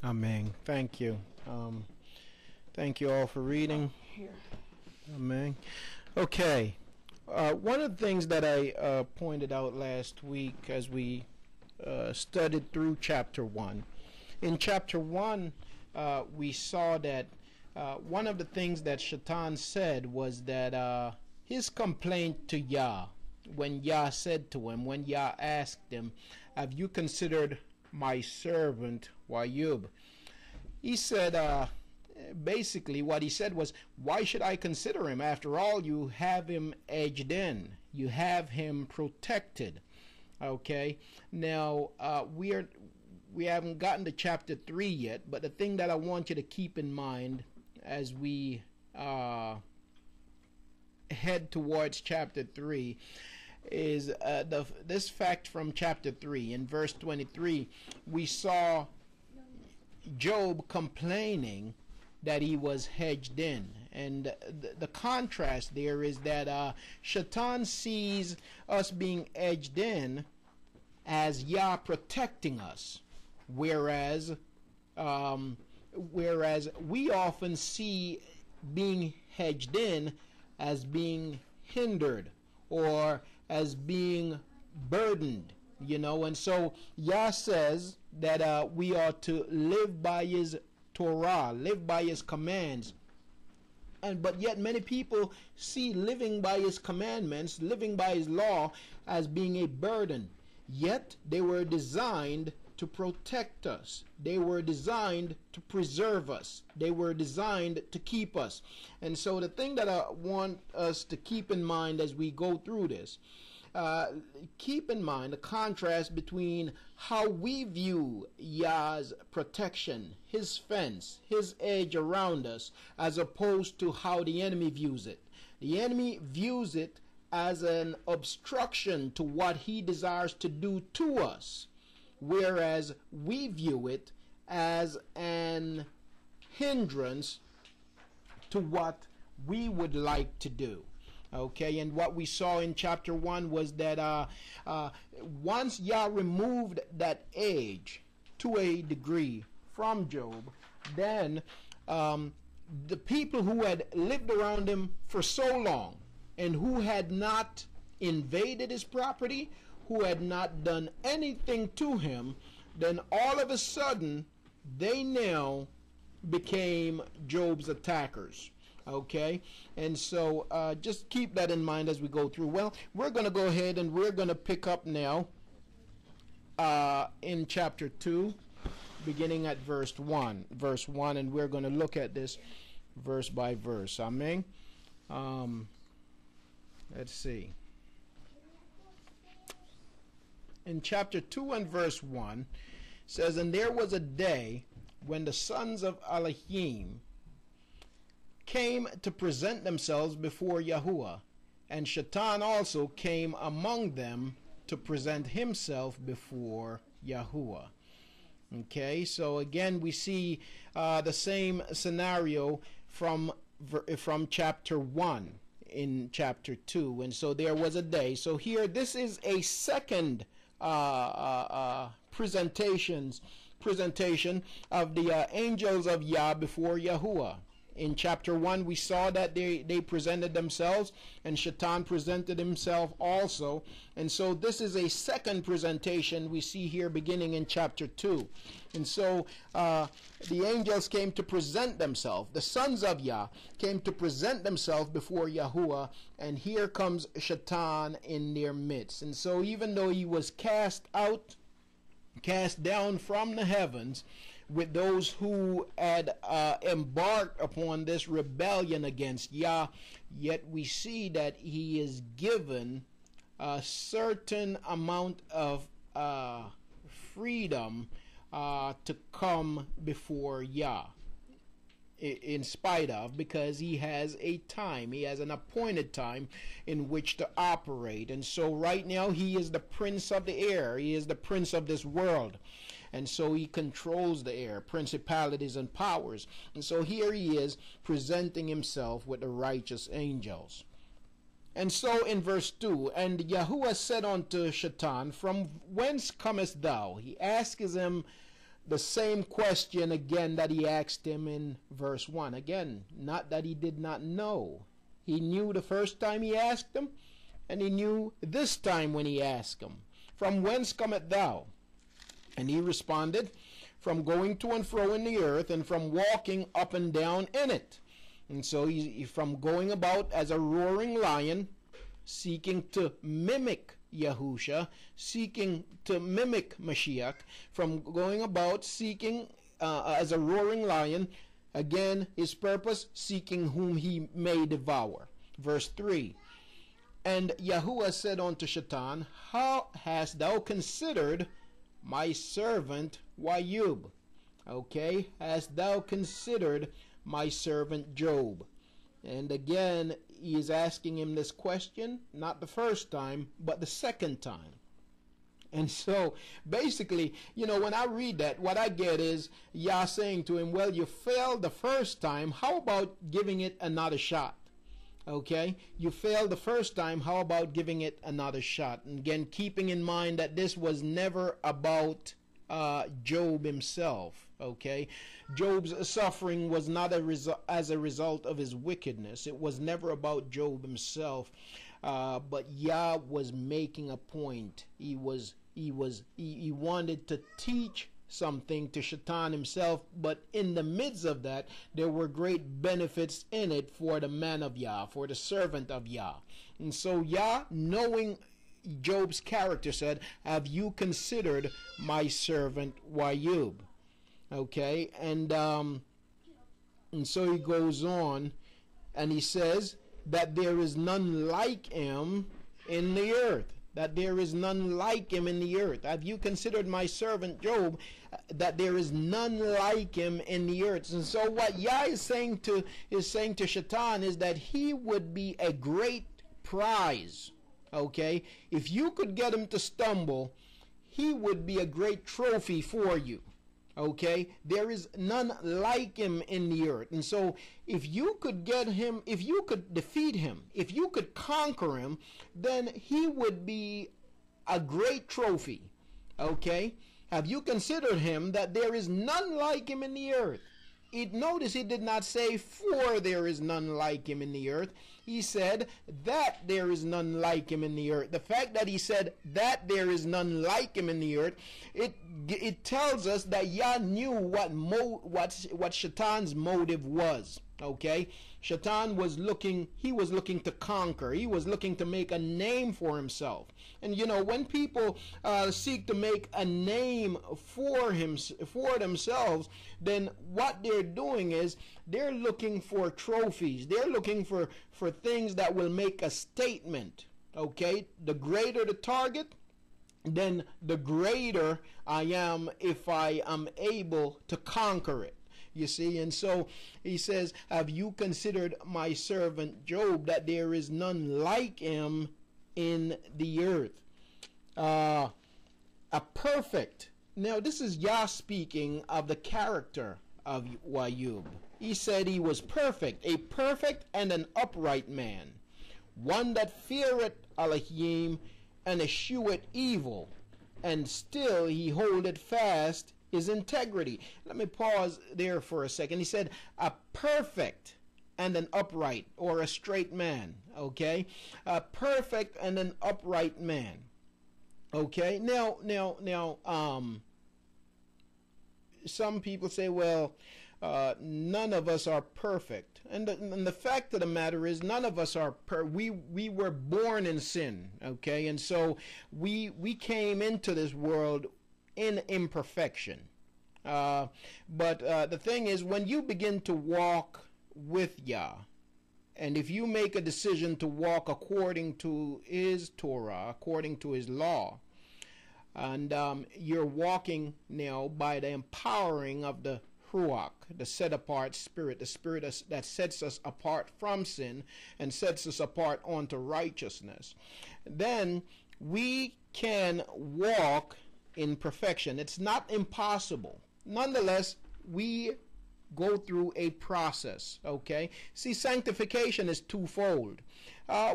Amen. Thank you. Thank you all for reading. Here. Amen. Okay. One of the things that I pointed out last week as we studied through chapter 1. In chapter 1, we saw that one of the things that Shaitan said was that his complaint to Yah, when Yah said to him, when Yah asked him, "Have you considered my servant Wayub?" He said, basically what he said was, why should I consider him? After all, you have him edged in. You have him protected. Okay. Now, we haven't gotten to chapter 3 yet, but the thing that I want you to keep in mind as we head towards chapter 3 is this fact from chapter 3. In verse 23, we saw Job complaining that he was hedged in. And the contrast there is that Shaitan sees us being edged in as Yah protecting us, whereas we often see being hedged in as being hindered or as being burdened, and so Yah says that we are to live by his Torah, live by his commands. But yet many people see living by his commandments, living by his law, as being a burden. Yet they were designed to protect us. They were designed to preserve us. They were designed to keep us. And so the thing that I want us to keep in mind as we go through this, keep in mind the contrast between how we view Yah's protection, his fence, his edge around us, as opposed to how the enemy views it. The enemy views it as an obstruction to what he desires to do to us, whereas we view it as an hindrance to what we would like to do. Okay, and what we saw in chapter 1 was that once Yah removed that edge to a degree from Job, then the people who had lived around him for so long and who had not invaded his property, who had not done anything to him, then all of a sudden they now became Job's attackers. Okay, and so just keep that in mind as we go through. Well, we're going to go ahead and we're going to pick up now in chapter 2, beginning at verse 1, and we're going to look at this verse by verse. Amen. Let's see. In chapter 2 and verse 1 says, "And there was a day when the sons of Elohim came to present themselves before Yahuwah, and Shaitan also came among them to present himself before Yahuwah." Okay, so again we see the same scenario from chapter 1 in chapter 2. And so there was a day. So here this is a second presentation of the angels of Yah before Yahuwah. In chapter 1, we saw that they presented themselves, and Shaitan presented himself also. And so this is a second presentation we see here beginning in chapter 2. And so the angels came to present themselves. The sons of Yah came to present themselves before Yahuwah, and here comes Shaitan in their midst. And so even though he was cast down from the heavens, with those who had embarked upon this rebellion against Yah, yet we see that he is given a certain amount of freedom to come before Yah, in spite of, because he has a time, he has an appointed time in which to operate. And so right now he is the prince of the air, he is the prince of this world. And so he controls the air, principalities and powers. And so here he is presenting himself with the righteous angels. And so in verse 2, "And Yahuwah said unto Shaitan, From whence comest thou?" He asks him the same question again that he asked him in verse 1. Again, not that he did not know. He knew the first time he asked him, and he knew this time when he asked him, "From whence cometh thou?" And he responded, "From going to and fro in the earth, and from walking up and down in it." And so he from going about as a roaring lion, seeking to mimic Yahusha, seeking to mimic Mashiach, from going about seeking as a roaring lion, again his purpose, seeking whom he may devour. Verse 3, "And Yahuwah said unto Shaitan, How hast thou considered my servant Wayub?" Okay, "Hast thou considered my servant Job?" And again, he is asking him this question, not the first time, but the second time. And so, basically, when I read that, what I get is Yah saying to him, well, you failed the first time, how about giving it another shot? Okay, you failed the first time, how about giving it another shot? And again, keeping in mind that this was never about Job himself. Okay, Job's suffering was not as a result of his wickedness. It was never about Job himself, but Yah was making a point. He wanted to teach something to Shaitan himself, but in the midst of that, there were great benefits in it for the man of Yah, for the servant of Yah. And so Yah, knowing Job's character, said, "Have you considered my servant Wayub?" Okay, and so he goes on, and he says that there is none like him in the earth. That there is none like him in the earth. Have you considered my servant Job? That there is none like him in the earth. And so what Yah is saying to Shaitan is that he would be a great prize. Okay, if you could get him to stumble, he would be a great trophy for you. Okay, there is none like him in the earth. And so if you could get him, if you could defeat him, if you could conquer him, then he would be a great trophy. Okay, have you considered him, that there is none like him in the earth? Notice he did not say, "For there is none like him in the earth." He said that there is none like him in the earth. The fact that he said that there is none like him in the earth, it tells us that Yah knew what Shaitan's motive was. Okay, Shaitan was looking to conquer. He was looking to make a name for himself. And when people seek to make a name for themselves, then what they're doing is they're looking for trophies. They're looking for things that will make a statement. Okay, the greater the target, then the greater I am if I am able to conquer it. You see, and so he says, "Have you considered my servant Job, that there is none like him in the earth?" A perfect. Now, this is Yah speaking of the character of Wayub. He said he was perfect, a perfect and an upright man, one that feareth Elohim and escheweth evil, and still he holdeth fast his integrity. Let me pause there for a second. He said a perfect and an upright, or a straight man. Okay, a perfect and an upright man. Okay, now some people say, well, none of us are perfect, and the fact of the matter is, none of us are we were born in sin. Okay, and so we came into this world in imperfection. But the thing is, when you begin to walk with Yah, and if you make a decision to walk according to his Torah, according to his law, and you're walking now by the empowering of the Ruach, the set-apart spirit, the spirit that sets us apart from sin and sets us apart onto righteousness, then we can walk in perfection. It's not impossible. Nonetheless, we go through a process. Okay, see, sanctification is twofold.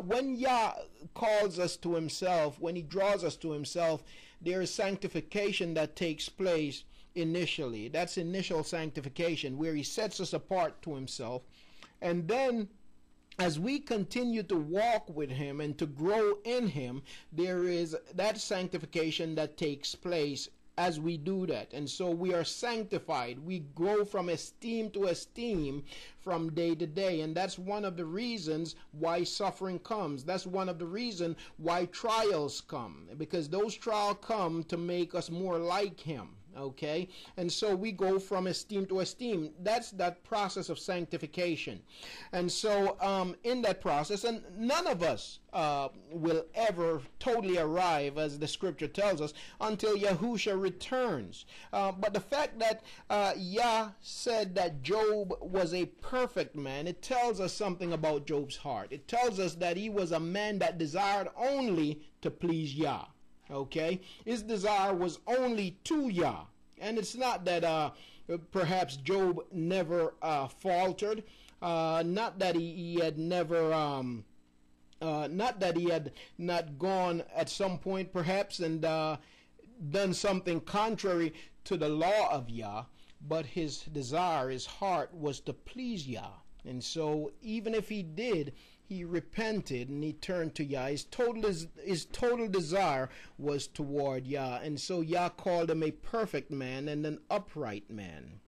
When Yah calls us to himself, when he draws us to himself, there is sanctification that takes place initially. That's initial sanctification, where he sets us apart to himself. And then as we continue to walk with him and to grow in him, there is that sanctification that takes place as we do that. And so we are sanctified. We grow from esteem to esteem from day to day. And that's one of the reasons why suffering comes. That's one of the reasons why trials come, because those trials come to make us more like him. Okay, and so we go from esteem to esteem. That's that process of sanctification. And so in that process, and none of us will ever totally arrive, as the scripture tells us, until Yahusha returns. But the fact that Yah said that Job was a perfect man, it tells us something about Job's heart. It tells us that he was a man that desired only to please Yah. Okay, his desire was only to Yah. And it's not that perhaps Job never faltered, not that he had never not that he had not gone at some point perhaps and done something contrary to the law of Yah, but his desire, his heart was to please Yah. And so even if he did, he repented and he turned to Yah. His total desire was toward Yah. And so Yah called him a perfect man and an upright man.